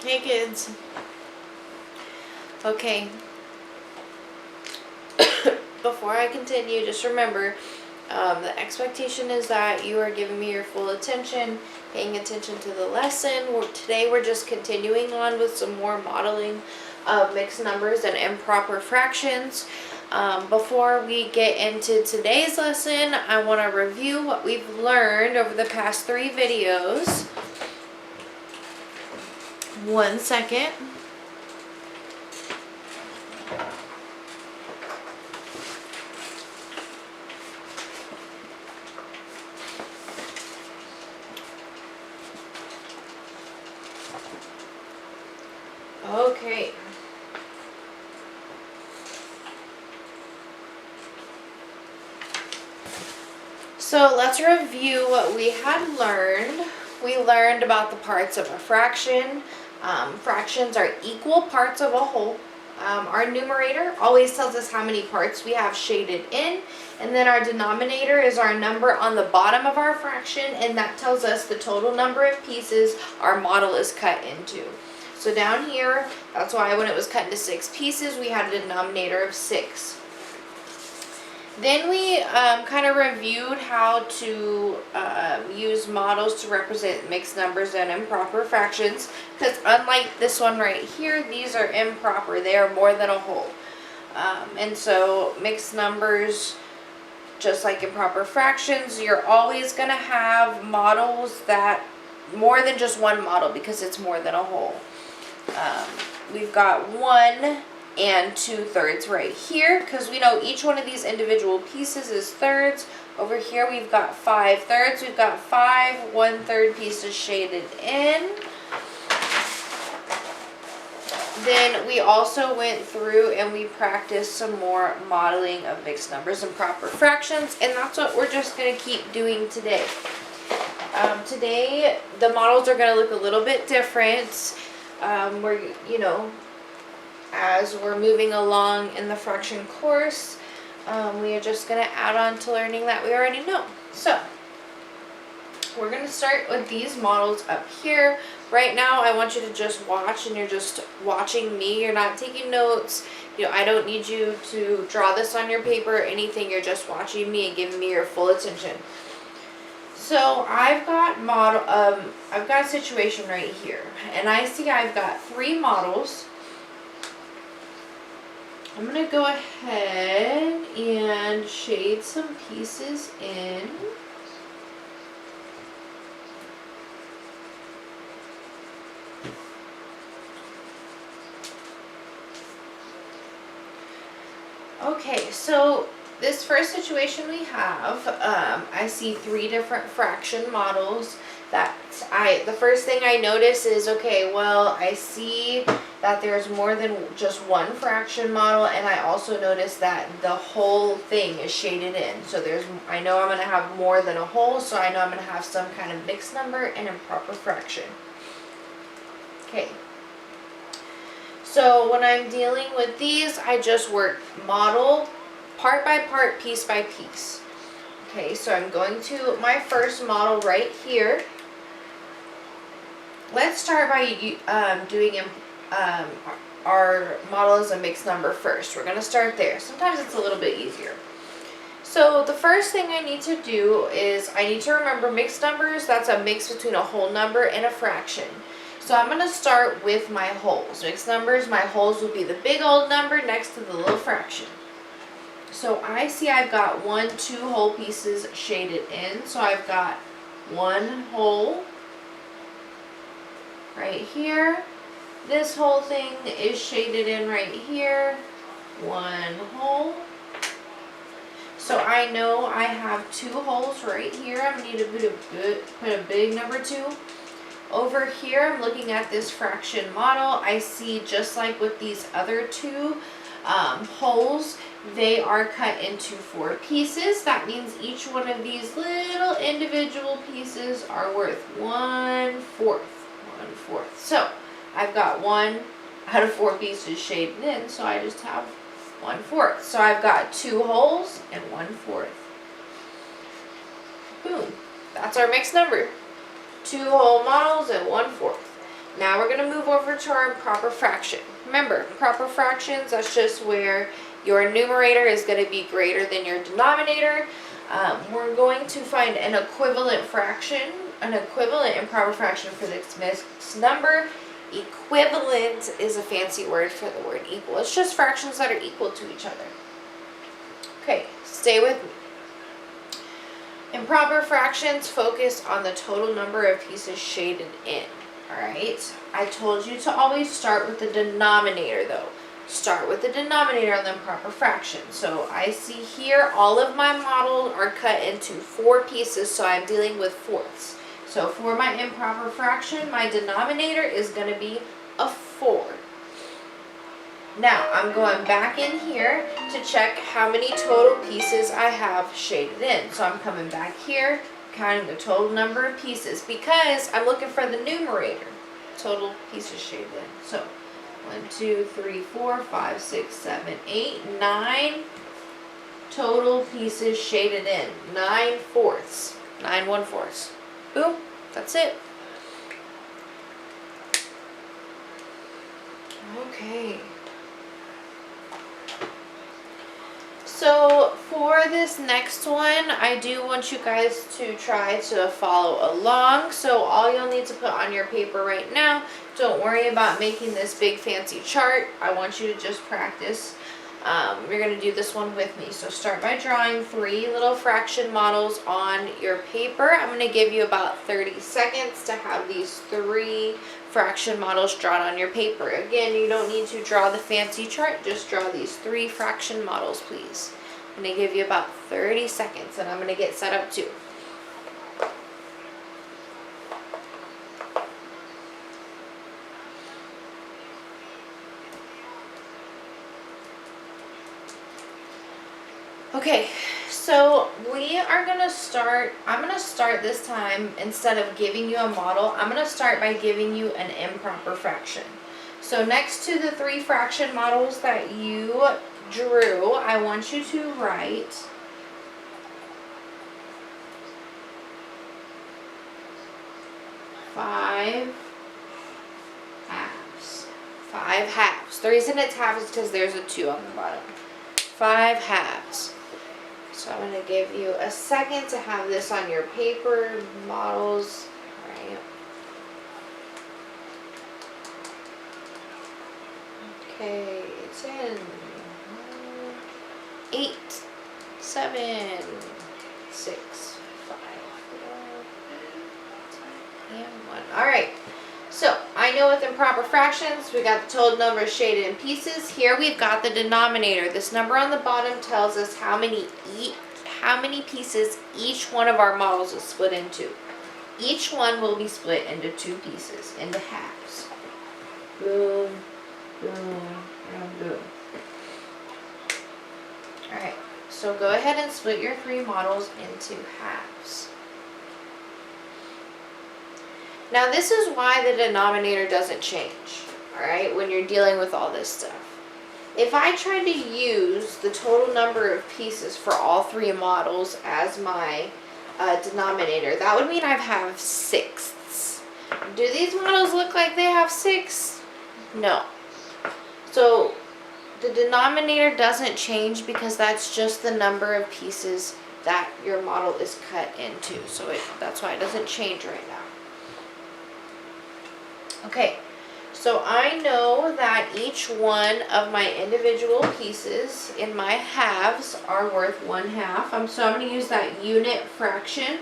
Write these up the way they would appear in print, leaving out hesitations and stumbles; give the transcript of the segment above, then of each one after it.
Hey kids. Okay. Before I continue, just remember, the expectation is that you are giving me your full attention, paying attention to the lesson. Today we're just continuing on with some more modeling of mixed numbers and improper fractions. Before we get into today's lesson, I want to review what we've learned over the past 3 videos. 1 second. Okay. So let's review what we had learned. We learned about the parts of a fraction. Fractions are equal parts of a whole. Our numerator always tells us how many parts we have shaded in, and then our denominator is our number on the bottom of our fraction, and that tells us the total number of pieces our model is cut into. So down here, that's why when it was cut into 6 pieces, we had a denominator of 6. Then we kind of reviewed how to use models to represent mixed numbers and improper fractions, because unlike this one right here, these are improper. They are more than a whole. And so mixed numbers, just like improper fractions, you're always going to have models that, more than just one model, because it's more than a whole. We've got 1 and 2/3 right here, because we know each one of these individual pieces is thirds. Over here we've got 5/3. We've got 5 1/3 pieces shaded in. Then we also went through and we practiced some more modeling of mixed numbers and proper fractions, and that's what we're just going to keep doing today. Today the models are going to look a little bit different. As we're moving along in the fraction course, we are just going to add on to learning that we already know. So we're going to start with these models up here. Right now I want you to just watch, and you're just watching me. You're not taking notes. I don't need you to draw this on your paper or anything. You're just watching me and giving me your full attention. So I've got a situation right here, and I see I've got 3 models. I'm going to go ahead and shade some pieces in. Okay, so this first situation we have, I see 3 different fraction models. The first thing I notice is, okay, well, I see that there's more than just one fraction model, and I also notice that the whole thing is shaded in. So I know I'm going to have more than a whole, so I know I'm going to have some kind of mixed number and improper fraction. Okay. So when I'm dealing with these, I just work model part by part, piece by piece. Okay, so I'm going to my first model right here. Let's start by doing our model as a mixed number first. We're going to start there. Sometimes it's a little bit easier. So the first thing I need to do is I need to remember mixed numbers. That's a mix between a whole number and a fraction. So I'm going to start with my wholes. Mixed numbers, my wholes will be the big old number next to the little fraction. So I see I've got 1 2 whole pieces shaded in. So I've got 1 whole right here. This whole thing is shaded in right here. 1 whole. So I know I have 2 wholes right here. I'm going to need to put a big number 2. Over here, I'm looking at this fraction model. I see, just like with these other 2 wholes, they are cut into 4 pieces. That means each one of these little individual pieces are worth 1/4. 1/4. So I've got 1 out of 4 pieces shaded in, so I just have 1/4. So I've got 2 wholes and 1/4. Boom. That's our mixed number. 2 whole models and 1/4. Now we're going to move over to our improper fraction. Remember, proper fractions, that's just where your numerator is going to be greater than your denominator. We're going to find an equivalent fraction, an equivalent improper fraction for this mixed number. Equivalent is a fancy word for the word equal. It's just fractions that are equal to each other. Okay, stay with me. Improper fractions focus on the total number of pieces shaded in. Alright, I told you to always start with the denominator though. Start with the denominator on the improper fraction. So I see here all of my models are cut into 4 pieces, so I'm dealing with fourths. So for my improper fraction, my denominator is going to be a 4. Now I'm going back in here to check how many total pieces I have shaded in. So I'm coming back here, counting the total number of pieces because I'm looking for the numerator. Total pieces shaded in. So 1, 2, 3, 4, 5, 6, 7, 8, 9 total pieces shaded in. 9 fourths. 9 1/4. Boom. That's it. Okay. So for this next one, I do want you guys to try to follow along. So all you'll need to put on your paper right now, don't worry about making this big fancy chart. I want you to just practice. You're going to do this one with me. So start by drawing 3 little fraction models on your paper. I'm going to give you about 30 seconds to have these 3 fraction models drawn on your paper. Again, you don't need to draw the fancy chart, just draw these 3 fraction models, please. I'm going to give you about 30 seconds and I'm going to get set up too. Okay, so we are going to start, I'm going to start this time, instead of giving you a model, I'm going to start by giving you an improper fraction. So next to the 3 fraction models that you drew, I want you to write five halves. 5 halves. The reason it's halves is because there's a 2 on the bottom. 5 halves. So I'm going to give you a second to have this on your paper, models, right? Okay, 10, 8, 7, 6, 5, 4, 3, and 1. All right. So I know with improper fractions, we got the total number shaded in pieces. Here we've got the denominator. This number on the bottom tells us how many pieces each one of our models is split into. Each one will be split into 2 pieces, into halves. Boom, boom, and boom. All right, so go ahead and split your 3 models into halves. Now this is why the denominator doesn't change, all right, when you're dealing with all this stuff. If I tried to use the total number of pieces for all 3 models as my denominator, that would mean I have sixths. Do these models look like they have 6? No. So the denominator doesn't change because that's just the number of pieces that your model is cut into. So that's why it doesn't change right now. Okay, so I know that each one of my individual pieces in my halves are worth 1/2. So I'm going to use that unit fraction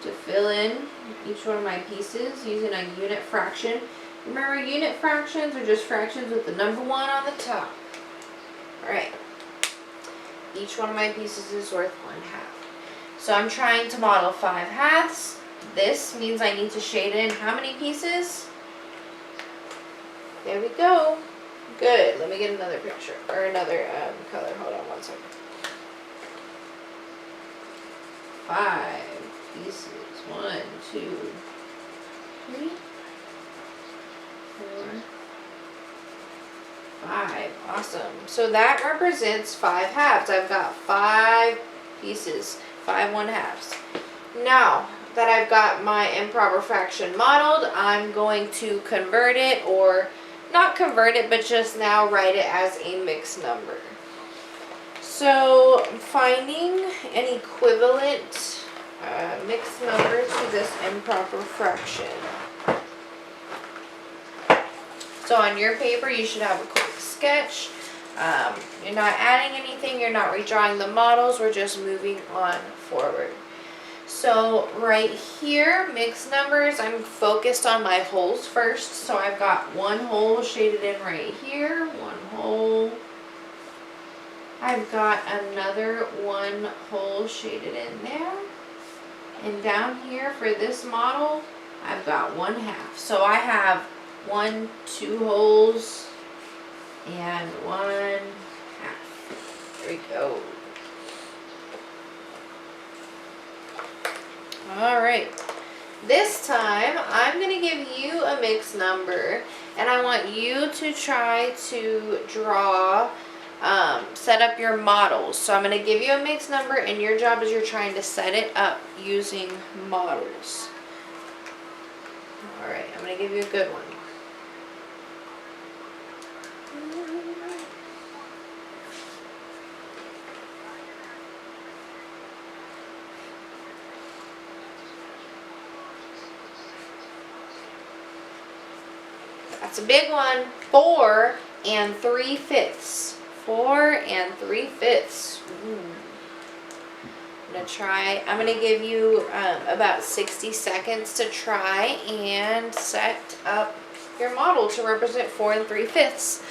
to fill in each one of my pieces using a unit fraction. Remember, unit fractions are just fractions with the number 1 on the top. Alright, each one of my pieces is worth 1/2. So I'm trying to model 5 halves. This means I need to shade in how many pieces? There we go. Good. Let me get another picture or another color. Hold on one second. 5 pieces. 1, 2, 3, 4, 5. Awesome. So that represents 5 halves. I've got 5 pieces, 5 1/2s. Now, that I've got my improper fraction modeled, I'm going to convert it, or not convert it, but just now write it as a mixed number. So finding an equivalent mixed number to this improper fraction. So on your paper you should have a quick sketch. You're not adding anything, you're not redrawing the models, we're just moving on forward. So right here, mixed numbers, I'm focused on my holes first. So I've got one hole shaded in right here, one hole. I've got another one hole shaded in there. And down here for this model, I've got 1/2. So I have 1, 2 holes and 1/2. There we go. Alright, this time I'm going to give you a mixed number, and I want you to try to draw, set up your models. So I'm going to give you a mixed number, and your job is you're trying to set it up using models. Alright, I'm going to give you a good one. That's a big one. 4 3/5. 4 3/5. I'm gonna give you about 60 seconds to try and set up your model to represent 4 3/5.